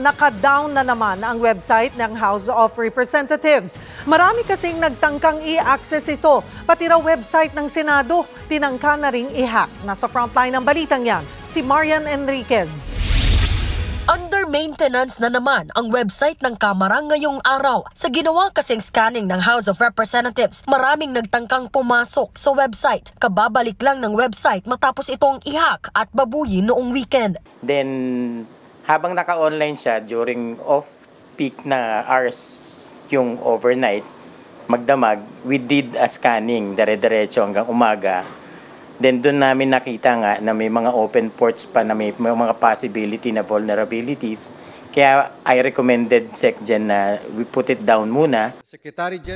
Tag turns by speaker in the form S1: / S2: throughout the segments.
S1: naka-down na naman ang website ng House of Representatives. Marami kasing nagtangkang i-access ito. Pati raw website ng Senado, tinangka na ring i-hack. Nasa frontline ng balitang yan, si Marian Enriquez.
S2: Under maintenance na naman ang website ng Kamara ngayong araw. Sa ginawa kasing scanning ng House of Representatives, maraming nagtangkang pumasok sa website. Kababalik lang ng website matapos itong i-hack at babuyin noong weekend.
S3: Then, habang naka-online siya during off-peak na hours yung overnight, magdamag, we did a scanning dire-diretso hanggang umaga. Then doon namin nakita nga na may mga open ports pa na may mga possibility na vulnerabilities. Kaya I recommended SecGen na we put it down muna.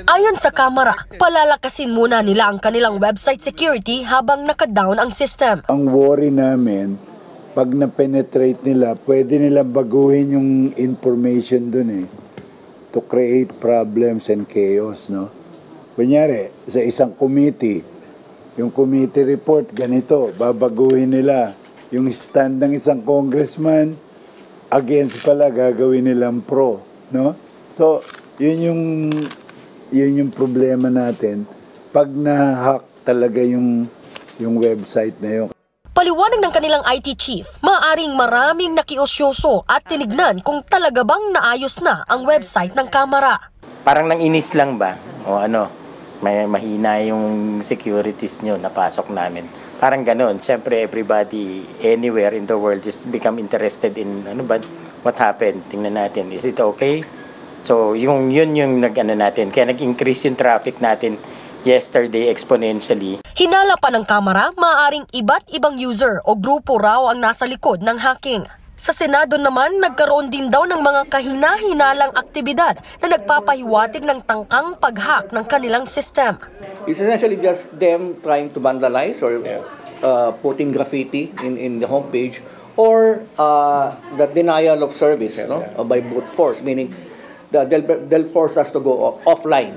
S2: Ayon sa Kamara, palalakasin muna nila ang kanilang website security habang naka-down ang system.
S4: Ang worry namin, pag na-penetrate nila, pwede nilang baguhin yung information doon to create problems and chaos, no? Kunyari, sa isang committee, yung committee report, ganito, babaguhin nila. Yung stand ng isang congressman, against pala, gagawin nilang pro. No? So, yun yung problema natin. Pag na-hack talaga yung website na yun.
S2: Paliwanag ng kanilang IT chief, maaaring maraming nakiusyoso at tinignan kung talaga bang naayos na ang website ng Kamara.
S3: Parang nang inis lang ba? O ano? May mahina yung securities nyo, napasok namin. Parang gano'n. Siyempre, everybody anywhere in the world just become interested in what happened. Tingnan natin, is it okay? So, yun yung nag-ano natin. Kaya nag-increase yung traffic natin yesterday exponentially.
S2: Hinala pa ng Kamara, maaaring iba't ibang user o grupo raw ang nasa likod ng hacking. Sa Senado naman, nagkaroon din daw ng mga kahina-hinalang aktibidad na nagpapahiwatig ng tangkang pag-hack ng kanilang system.
S5: It's essentially just them trying to vandalize or putting graffiti in the homepage or the denial of service by brute force, meaning they'll force us to go offline.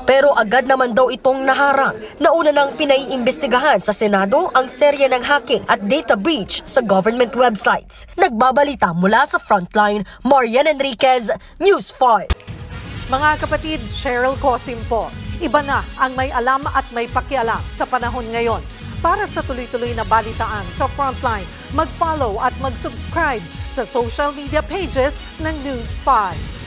S2: Pero agad naman daw itong naharang. Nauna nang pinaiimbestigahan sa Senado ang serye ng hacking at data breach sa government websites. Nagbabalita mula sa Frontline, Marian Enriquez, News 5.
S1: Mga kapatid, Cheryl Cosim po. Iba na ang may alam at may pakialam sa panahon ngayon. Para sa tuloy-tuloy na balitaan sa Frontline, mag-follow at mag-subscribe sa social media pages ng News 5.